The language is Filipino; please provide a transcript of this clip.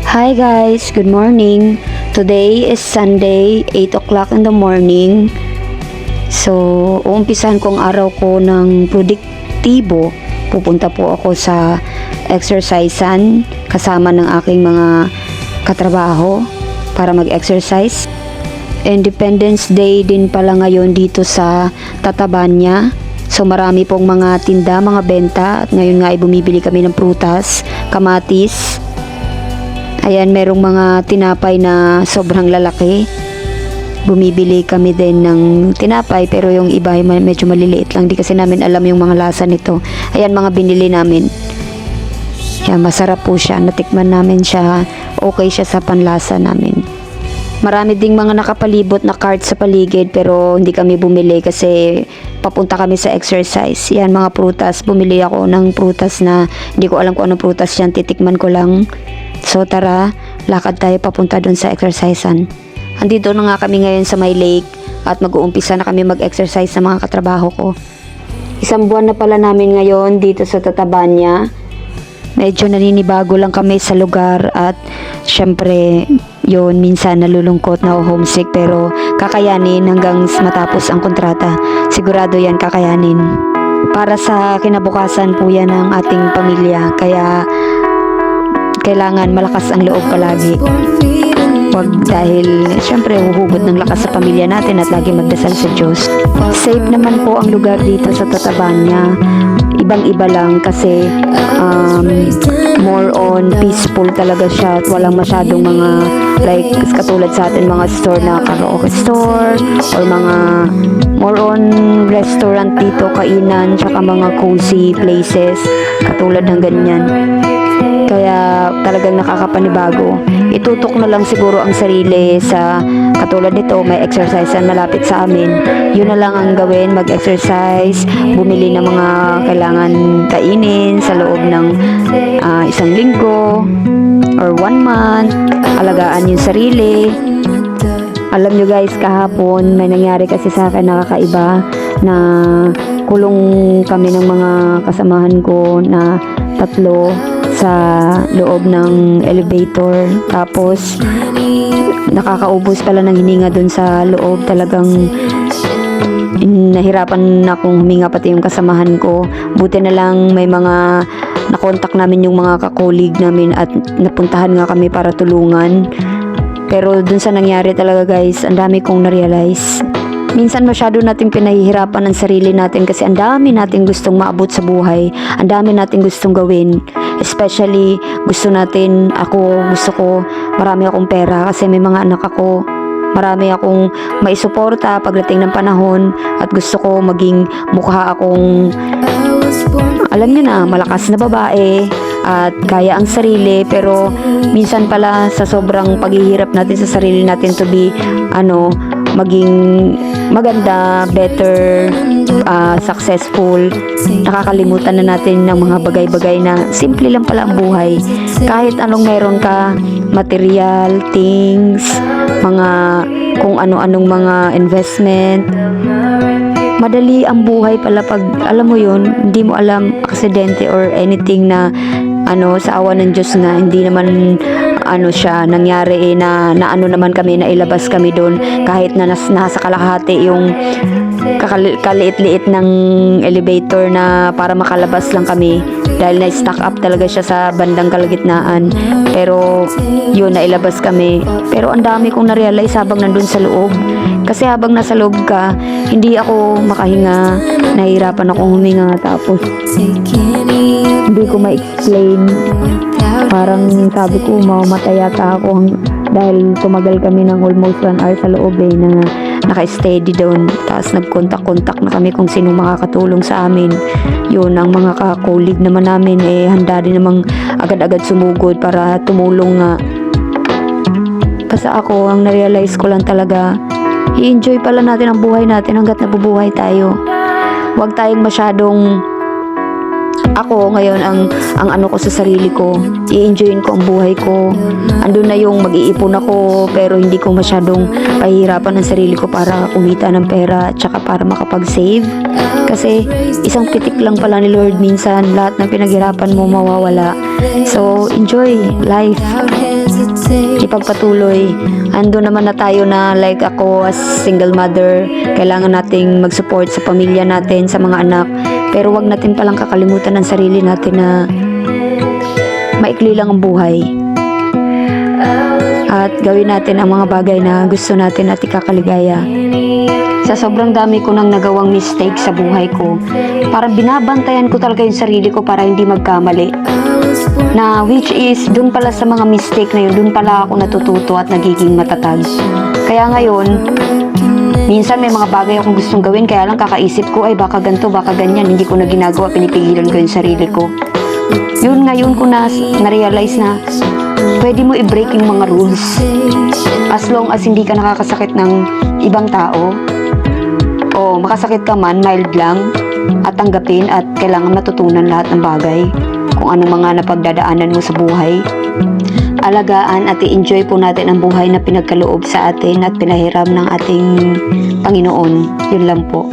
Hi guys, good morning. Today is Sunday, 8 o'clock in the morning. So, uumpisahan kong araw ko ng produktibo. Pupunta po ako sa exercisean kasama ng aking mga katrabaho para mag-exercise. Independence Day din pala ngayon dito sa Tatabanya. So marami pong mga tinda, mga benta at ngayon nga ay bumibili kami ng prutas, kamatis. Ayan, merong mga tinapay na sobrang lalaki. Bumibili kami din ng tinapay pero yung iba ay medyo maliliit lang. Di kasi namin alam yung mga lasa nito. Ayan, mga binili namin. Ayan, masarap po siya. Natikman namin siya. Okay siya sa panlasa namin. Marami ding mga nakapalibot na cart sa paligid pero hindi kami bumili kasi papunta kami sa exercise. Yan, mga prutas. Bumili ako ng prutas na hindi ko alam kung anong prutas yan. Titikman ko lang. So tara, lakad tayo papunta dun sa exercisean. Andito na nga kami ngayon sa may lake at mag-uumpisa na kami mag-exercise sa mga katrabaho ko. Isang buwan na pala namin ngayon dito sa Tatabanya. Medyo naninibago lang kami sa lugar at syempre yun, minsan nalulungkot na homesick pero kakayanin hanggang matapos ang kontrata. Sigurado yan kakayanin. Para sa kinabukasan po yan ng ating pamilya kaya kailangan malakas ang loob palagi. Wag dahil syempre huhugot ng lakas sa pamilya natin at lagi magdasal sa Diyos. Safe naman po ang lugar dito sa Tatabanya. Ibang-iba lang kasi more on peaceful talaga siya at walang masyadong mga like katulad sa atin mga store na karaoke store or mga more on restaurant dito, kainan, tsaka mga cozy places katulad ng ganyan. Kaya talagang nakakapanibago. Itutok na lang siguro ang sarili sa katulad nito, may exercise na malapit sa amin. Yun na lang ang gawin, mag-exercise, bumili ng mga kailangan kainin sa loob ng isang linggo or 1 month, alagaan yung sarili. Alam nyo guys, kahapon may nangyari kasi sa akin nakakaiba na kulong kami ng mga kasamahan ko na 3 sa loob ng elevator. Tapos nakakaubos pala ng hininga dun sa loob. Talagang nahirapan na akong huminga pati yung kasamahan ko. Buti na lang may mga nakontak namin yung mga kakolig namin at napuntahan nga kami para tulungan. Pero dun sa nangyari talaga guys, ang dami kong na-realize. Minsan masyado nating pinahihirapan ang sarili natin kasi ang dami nating gustong maabot sa buhay. Ang dami nating gustong gawin. Especially gusto ko marami akong pera kasi may mga anak ako. Marami akong maisuporta pagdating ng panahon at gusto ko maging mukha akong alam niyo na, malakas na babae at kaya ang sarili pero minsan pala sa sobrang paghihirap natin sa sarili natin to be maging maganda, better, successful, nakakalimutan na natin ng mga bagay-bagay na simple lang pala ang buhay. Kahit anong meron ka, material, things, mga kung ano-anong mga investment, madali ang buhay pala pag alam mo yun, hindi mo alam aksidente or anything na sa awa ng Diyos nga hindi naman siya nangyari na naman kami, na ilabas kami doon kahit na nasa kalahati yung kaliit-liit ng elevator na para makalabas lang kami dahil na-stack up talaga siya sa bandang kalagitnaan. Pero yun, nailabas kami. Pero ang dami kong na-realize habang nandun sa loob. Kasi habang nasa loob ka, hindi ako makahinga. Nahihirapan akong huminga. Tapos hindi ko ma-explain. Parang sabi ko, mamamatay yata ako dahil tumagal kami ng almost 1 hour sa loob na naka-steady doon. Tapos nag-contact na kami kung sino makakatulong sa amin. Yun, ang mga kakolig naman namin handa din namang agad-agad sumugod para tumulong nga. Kasi ako, ang na-realize ko lang talaga, i-enjoy pala natin ang buhay natin hanggat nabubuhay tayo. Huwag tayong masyadong ako ngayon ang ano ko sa sarili ko, i-enjoyin ko ang buhay ko. Andun na yung mag-iipon ako pero hindi ko masyadong pahihirapan ang sarili ko para kumita ng pera at saka para makapag-save. Kasi isang pitik lang pala ni Lord minsan lahat ng pinaghirapan mo mawawala. So enjoy life. ipagpatuloy. Ando naman na tayo na like ako as single mother, kailangan nating mag-support sa pamilya natin, sa mga anak. Pero wag natin palang kakalimutan ng sarili natin na maikli lang ang buhay. At gawin natin ang mga bagay na gusto natin at ikakaligaya. Sa sobrang dami ko nang nagawang mistake sa buhay ko, parang binabantayan ko talaga yung sarili ko para hindi magkamali. Na which is, dun pala sa mga mistake na yun, dun pala ako natututo at nagiging matatag. Kaya ngayon, minsan may mga bagay akong gustong gawin, kaya lang kakaisip ko, ay baka ganito, baka ganyan, hindi ko na ginagawa, pinipigilan ko yung sarili ko. Yun ngayon ko na-realize na pwede mo i-break yung mga rules as long as hindi ka nakakasakit ng ibang tao, o makasakit ka man, mild lang, at tanggapin at kailangan matutunan lahat ng bagay kung ano mga napagdadaanan mo sa buhay. Alagaan at i-enjoy po natin ang buhay na pinagkaloob sa atin at pinahiram ng ating Panginoon. Yun lang po.